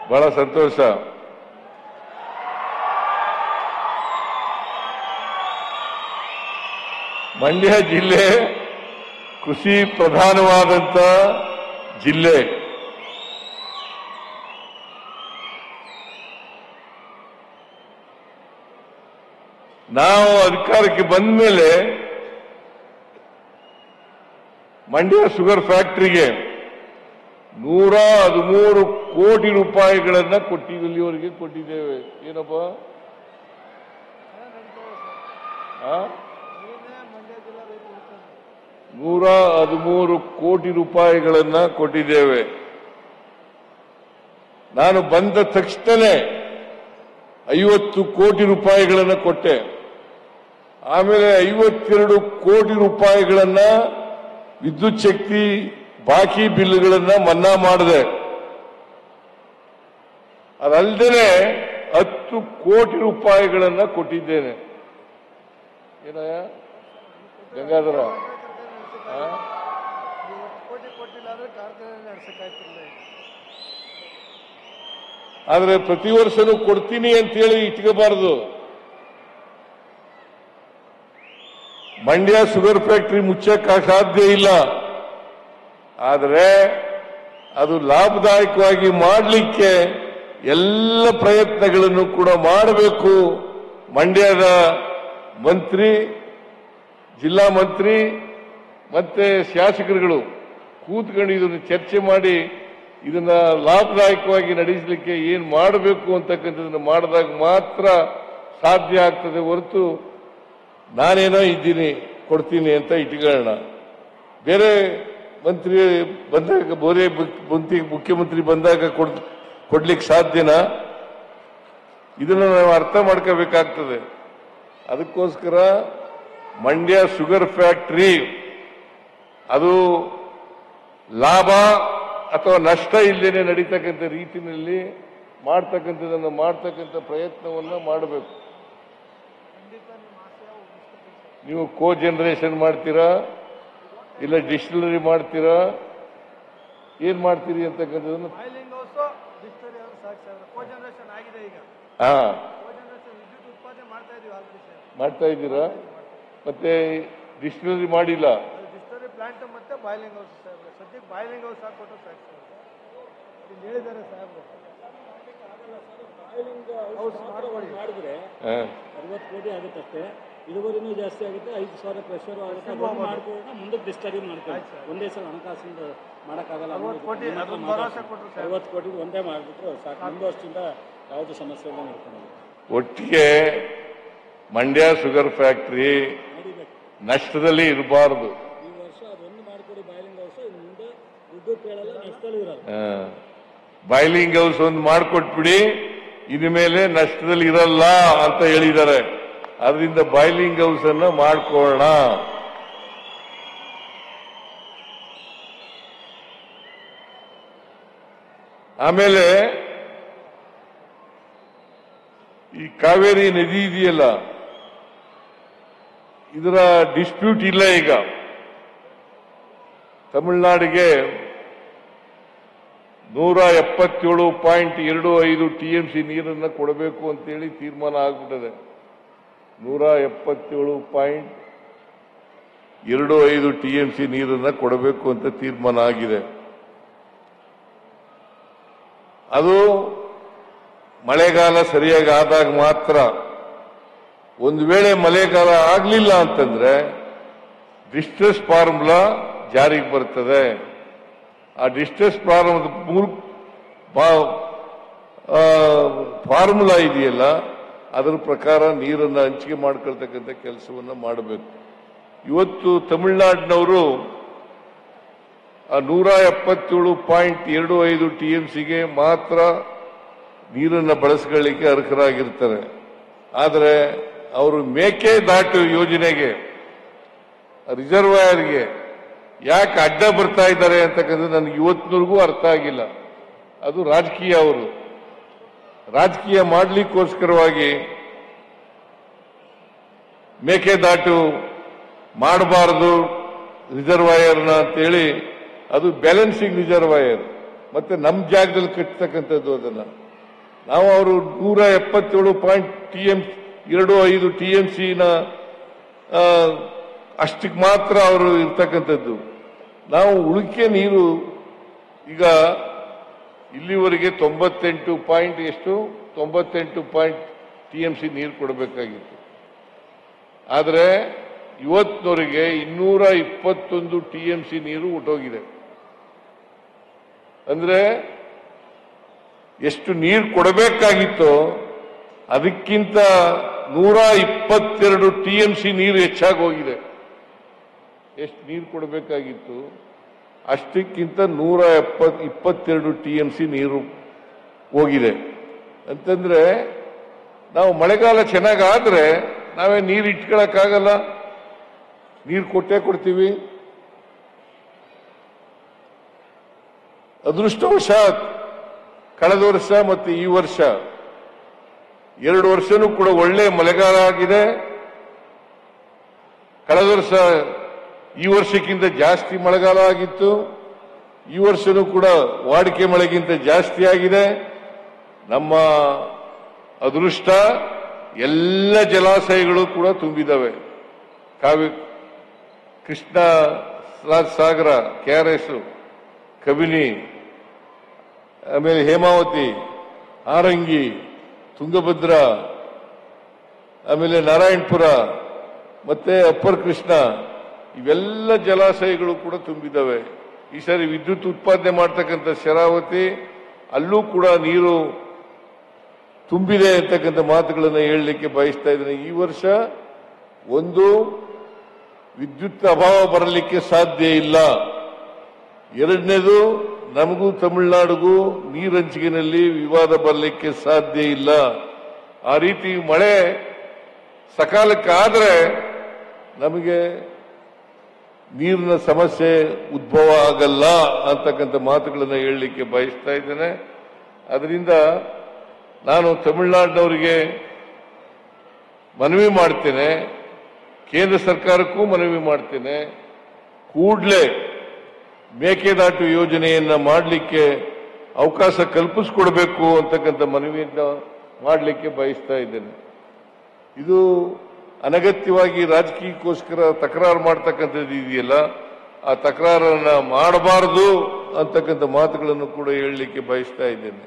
ಬಹಳ ಸಂತೋಷ. ಮಂಡ್ಯ ಜಿಲ್ಲೆ ಕೃಷಿ ಪ್ರಧಾನವಾದಂತ ಜಿಲ್ಲೆ. ನಾವು ಅಧಿಕಾರಕ್ಕೆ ಬಂದ ಮೇಲೆ ಮಂಡ್ಯ ಶುಗರ್ ಫ್ಯಾಕ್ಟರಿಗೆ 113 ಕೋಟಿ ರೂಪಾಯಿಗಳನ್ನ ಇಲ್ಲಿವರೆಗೆ ಕೊಟ್ಟಿದ್ದೇವೆ. ಏನಪ್ಪ 113 ಕೋಟಿ ರೂಪಾಯಿಗಳನ್ನ ಕೊಟ್ಟಿದ್ದೇವೆ. ನಾನು ಬಂದ ತಕ್ಷಣನೇ 50 ಕೋಟಿ ರೂಪಾಯಿಗಳನ್ನ ಕೊಟ್ಟೆ. ಆಮೇಲೆ 52 ಕೋಟಿ ರೂಪಾಯಿಗಳನ್ನ ವಿದ್ಯುತ್ ಶಕ್ತಿ ಬಾಕಿ ಬಿಲ್ಗಳನ್ನ ಮನ್ನಾ ಮಾಡಿದೆ. ಅದಲ್ಲದೆ 10 ಕೋಟಿ ರೂಪಾಯಿಗಳನ್ನ ಕೊಟ್ಟಿದ್ದೇನೆ. ಏನಯ್ಯ ಗಂಗಾಧರ? ಆದ್ರೆ ಪ್ರತಿ ವರ್ಷನೂ ಕೊಡ್ತೀನಿ ಅಂತೇಳಿ ಇಟ್ಕೋಬಾರದು. ಮಂಡ್ಯ ಶುಗರ್ ಫ್ಯಾಕ್ಟರಿ ಮುಚ್ಚಕ್ಕೆ ಸಾಧ್ಯ ಇಲ್ಲ. ಆದರೆ ಅದು ಲಾಭದಾಯಕವಾಗಿ ಮಾಡಲಿಕ್ಕೆ ಎಲ್ಲ ಪ್ರಯತ್ನಗಳನ್ನು ಕೂಡ ಮಾಡಬೇಕು. ಮಂಡ್ಯದ ಮಂತ್ರಿ, ಜಿಲ್ಲಾ ಮಂತ್ರಿ ಮತ್ತೆ ಶಾಸಕರುಗಳು ಕೂತ್ಕೊಂಡು ಇದನ್ನು ಚರ್ಚೆ ಮಾಡಿ ಇದನ್ನ ಲಾಭದಾಯಕವಾಗಿ ನಡೆಸಲಿಕ್ಕೆ ಏನ್ ಮಾಡಬೇಕು ಅಂತಕ್ಕಂಥದ್ದನ್ನು ಮಾಡಿದಾಗ ಮಾತ್ರ ಸಾಧ್ಯ ಆಗ್ತದೆ. ಹೊರತು ನಾನೇನೋ ಇದ್ದೀನಿ ಕೊಡ್ತೀನಿ ಅಂತ ಇಟ್ಕೊಳ್ಳೋಣ. ಬೇರೆ ಮಂತ್ರಿ ಬಂದಾಗ, ಬೇರೆ ಮುಖ್ಯಮಂತ್ರಿ ಬಂದಾಗ ಕೊಡ್ಲಿಕ್ಕೆ ಸಾಧ್ಯನಾ? ಇದನ್ನು ನಾವು ಅರ್ಥ ಮಾಡ್ಕೋಬೇಕಾಗ್ತದೆ. ಅದಕ್ಕೋಸ್ಕರ ಮಂಡ್ಯ ಶುಗರ್ ಫ್ಯಾಕ್ಟರಿ ಅದು ಲಾಭ ಅಥವಾ ನಷ್ಟ ಇಲ್ಲದೇನೆ ನಡೀತಕ್ಕಂಥ ರೀತಿಯಲ್ಲಿ ಮಾಡ್ತಕ್ಕಂಥ ಪ್ರಯತ್ನವನ್ನ ಮಾಡಬೇಕು. ನೀವು ಕೋ ಜನರೇಷನ್ ಮಾಡ್ತೀರಾ, ಇಲ್ಲ ಡಿಸ್ಟಿಲರಿ ಮಾಡ್ತೀರಾ, ಏನ್ ಮಾಡ್ತೀರಿ ಅಂತಕ್ಕಂಥದ್ದನ್ನು ಮಾಡ್ತಾ ಇದ್ದೀರಾ? ಮತ್ತೆ ಡಿಸ್ಟಿಲರಿ ಮಾಡಿಲ್ಲ. ಪ್ಲಾಂಟ್ ಮತ್ತೆ ಬಾಯ್ಲಿಂಗ್ ಹೌಸ್ ಸದ್ಯಕ್ಕೆ ಬಾಯ್ಲಿಂಗ್ ಹೌಸ್ ಹಾಕೊಟ್ಟು ಹೇಳಿದ್ದಾರೆ ಸಾಹೇಬ್ರು. ಬಾಯ್ಲಿಂಗ್ ಹೌಸ್ ಮಾಡಿದ್ರೆ 60 ಕೋಟಿ ಆಗುತ್ತಷ್ಟೇ. ಇಳುವರಿನೂ ಜಾಸ್ತಿ ಆಗುತ್ತೆ, 5,000 ಪ್ರೆಷರ್ ಆಗುತ್ತೆ. ಮಾಡ್ಕೊಂಡು ಮುಂದಕ್ಕೆ ಡಿಸ್ಟರಿ ಮಾಡ್ತಾರೆ. ಒಂದೇ ಸಲ ಹಣಕಾಸಿಂದ ಮಾಡೋಕ್ಕಾಗಲ್ಲ. 60 ಕೋಟಿ ಒಂದೇ ಮಾಡಿಬಿಟ್ರು ಸಾಕು. ಒಂದು ವರ್ಷದಿಂದ ಯಾವುದು ಸಮಸ್ಯೆ ಇಲ್ಲ ನೋಡ್ಕೊಂಡು ಒಟ್ಟಿಗೆ ಮಂಡ್ಯ ಶುಗರ್ ಫ್ಯಾಕ್ಟರಿ ನಷ್ಟದಲ್ಲಿ ಇರಬಾರದು. ಬಾಯ್ಲಿಂಗ್ ಹೌಸ್ ಒಂದು ಮಾಡಿಕೊಟ್ಬಿಡಿ, ಇನ್ಮೇಲೆ ನಷ್ಟದಲ್ಲಿ ಇರಲ್ಲ ಅಂತ ಹೇಳಿದ್ದಾರೆ. ಅದರಿಂದ ಬಾಯ್ಲಿಂಗ್ ಹೌಸ್ ಅನ್ನ ಮಾಡ್ಕೊಳ್ಳೋಣ. ಆಮೇಲೆ ಈ ಕಾವೇರಿ ನದಿ ಇದೆಯಲ್ಲ, ಇದರ ಡಿಸ್ಪ್ಯೂಟ್ ಇಲ್ಲ. ಈಗ ತಮಿಳುನಾಡಿಗೆ 177.25 TMC ನೀರನ್ನು ಕೊಡಬೇಕು ಅಂತೇಳಿ ತೀರ್ಮಾನ ಆಗ್ಬಿಟ್ಟಿದೆ. 177.25 TMC ನೀರನ್ನು ಕೊಡಬೇಕು ಅಂತ ತೀರ್ಮಾನ ಆಗಿದೆ. ಅದು ಮಳೆಗಾಲ ಸರಿಯಾಗಿ ಆದಾಗ ಮಾತ್ರ. ಒಂದು ವೇಳೆ ಮಳೆಗಾಲ ಆಗಲಿಲ್ಲ ಅಂತಂದ್ರೆ ಡಿಸ್ಟ್ರೆಸ್ ಫಾರ್ಮುಲಾ ಜಾರಿಗೆ ಬರ್ತದೆ. ಆ ಡಿಸ್ಟ್ರೆಸ್ ಫಾರ್ಮುಲಾ ಇದೆಯಲ್ಲ, ಅದರ ಪ್ರಕಾರ ನೀರನ್ನು ಹಂಚಿಕೆ ಮಾಡ್ಕೊಳ್ತಕ್ಕಂಥ ಕೆಲಸವನ್ನ ಮಾಡಬೇಕು. ಇವತ್ತು ತಮಿಳುನಾಡಿನವರು 177.25 TMCಗೆ ಮಾತ್ರ ನೀರನ್ನು ಬಳಸ್ಕೊಳ್ಳಿಕ್ಕೆ ಅರ್ಹರಾಗಿರ್ತಾರೆ. ಆದರೆ ಅವರು ಮೇಕೆದಾಟು ಯೋಜನೆಗೆ, ರಿಸರ್ವಾಯರ್ಗೆ ಯಾಕೆ ಅಡ್ಡ ಬರ್ತಾ ಇದ್ದಾರೆ ಅಂತಕ್ಕಂಥದ್ದು ನನಗೆ ಇವತ್ತಿನವರೆಗೂ ಅರ್ಥ ಆಗಿಲ್ಲ. ಅದು ರಾಜಕೀಯ. ಅವರು ರಾಜಕೀಯ ಮಾಡಲಿಕ್ಕೋಸ್ಕರವಾಗಿ ಮೇಕೆದಾಟು ಮಾಡಬಾರದು ರಿಸರ್ವಾಯರ್ನ ಅಂತೇಳಿ, ಅದು ಬ್ಯಾಲೆನ್ಸಿಂಗ್ ರಿಸರ್ವಾಯರ್. ಮತ್ತೆ ನಮ್ಮ ಜಾಗದಲ್ಲಿ ಕಟ್ಟತಕ್ಕಂಥದ್ದು ಅದನ್ನ ನಾವು ಅವರು 177.25 TMC ಅಷ್ಟಕ್ಕೆ ಮಾತ್ರ ಅವರು ಇರ್ತಕ್ಕಂಥದ್ದು. ನಾವು ಉಳಿಕೆ ನೀರು ಈಗ ಇಲ್ಲಿವರೆಗೆ 98 TMC ನೀರು ಕೊಡಬೇಕಾಗಿತ್ತು. ಆದರೆ ಇವತ್ತಿನವರೆಗೆ 221 TMC ನೀರು ಹೊಟ್ಟೋಗಿದೆ. ಅಂದ್ರೆ ಎಷ್ಟು ನೀರು ಕೊಡಬೇಕಾಗಿತ್ತೋ ಅದಕ್ಕಿಂತ 122 TMC ನೀರು ಹೆಚ್ಚಾಗಿ ಹೋಗಿದೆ. ಎಷ್ಟು ನೀರು ಕೊಡಬೇಕಾಗಿತ್ತು ಅಷ್ಟಕ್ಕಿಂತ 122 TMC ನೀರು ಹೋಗಿದೆ. ಅಂತಂದ್ರೆ ನಾವು ಮಳೆಗಾಲ ಚೆನ್ನಾಗಾದ್ರೆ ನಾವೇ ನೀರು ಇಟ್ಕೊಳಕ್ಕಾಗಲ್ಲ, ನೀರು ಕೊಟ್ಟೇ ಕೊಡ್ತೀವಿ. ಅದೃಷ್ಟವಶಾತ್ ಕಳೆದ ವರ್ಷ ಮತ್ತು ಈ ವರ್ಷ 2 ವರ್ಷನೂ ಕೂಡ ಒಳ್ಳೆ ಮಳೆಗಾಲ ಆಗಿದೆ. ಕಳೆದ ವರ್ಷ ಈ ವರ್ಷಕ್ಕಿಂತ ಜಾಸ್ತಿ ಮಳೆಗಾಲ ಆಗಿತ್ತು. ಈ ವರ್ಷನೂ ಕೂಡ ವಾಡಿಕೆ ಮಳೆಗಿಂತ ಜಾಸ್ತಿ ಆಗಿದೆ. ನಮ್ಮ ಅದೃಷ್ಟ ಎಲ್ಲ ಜಲಾಶಯಗಳು ಕೂಡ ತುಂಬಿದವೆ. ಕೃಷ್ಣ ಸಾಗರ, KRS, ಕಬಿನಿ, ಆಮೇಲೆ ಹೇಮಾವತಿ, ಆರಂಗಿ, ತುಂಗಭದ್ರಾ, ಆಮೇಲೆ ನಾರಾಯಣಪುರ ಮತ್ತೆ ಅಪ್ಪರ್ ಕೃಷ್ಣ, ಇವೆಲ್ಲ ಜಲಾಶಯಗಳು ಕೂಡ ತುಂಬಿದವೆ. ಈ ಸಾರಿ ವಿದ್ಯುತ್ ಉತ್ಪಾದನೆ ಮಾಡ್ತಕ್ಕಂಥ ಶರಾವತಿ ಅಲ್ಲೂ ಕೂಡ ನೀರು ತುಂಬಿದೆ ಅಂತಕ್ಕಂಥ ಮಾತುಗಳನ್ನು ಹೇಳಲಿಕ್ಕೆ ಬಯಸ್ತಾ ಇದ್ದೇನೆ. ಈ ವರ್ಷ ಒಂದು ವಿದ್ಯುತ್ ಅಭಾವ ಬರಲಿಕ್ಕೆ ಸಾಧ್ಯ ಇಲ್ಲ. ಎರಡನೇದು, ನಮಗೂ ತಮಿಳುನಾಡಿಗೂ ನೀರು ಹಂಚಿಕೆಯಲ್ಲಿ ವಿವಾದ ಬರಲಿಕ್ಕೆ ಸಾಧ್ಯ ಇಲ್ಲ. ಆ ರೀತಿ ಮಳೆ ಸಕಾಲಕ್ಕೆ ಆದರೆ ನಮಗೆ ನೀರಿನ ಸಮಸ್ಯೆ ಉದ್ಭವ ಆಗಲ್ಲ ಅಂತಕ್ಕಂಥ ಮಾತುಗಳನ್ನು ಹೇಳಲಿಕ್ಕೆ ಬಯಸ್ತಾ ಇದ್ದೇನೆ. ಅದರಿಂದ ನಾನು ತಮಿಳುನಾಡಿನವರಿಗೆ ಮನವಿ ಮಾಡ್ತೇನೆ, ಕೇಂದ್ರ ಸರ್ಕಾರಕ್ಕೂ ಮನವಿ ಮಾಡ್ತೇನೆ, ಕೂಡಲೇ ಮೇಕೆದಾಟು ಯೋಜನೆಯನ್ನ ಮಾಡಲಿಕ್ಕೆ ಅವಕಾಶ ಕಲ್ಪಿಸಿಕೊಡಬೇಕು ಅಂತಕ್ಕಂಥ ಮನವಿಯನ್ನ ಮಾಡಲಿಕ್ಕೆ ಬಯಸ್ತಾ ಇದ್ದೇನೆ. ಇದು ಅನಗತ್ಯವಾಗಿ ರಾಜಕೀಯಕ್ಕೋಸ್ಕರ ತಕರಾರು ಮಾಡ್ತಕ್ಕಂಥದ್ದು ಇದೆಯಲ್ಲ, ಆ ತಕರಾರನ್ನ ಮಾಡಬಾರದು ಅಂತಕ್ಕಂಥ ಮಾತುಗಳನ್ನು ಕೂಡ ಹೇಳಲಿಕ್ಕೆ ಬಯಸ್ತಾ ಇದ್ದೇನೆ.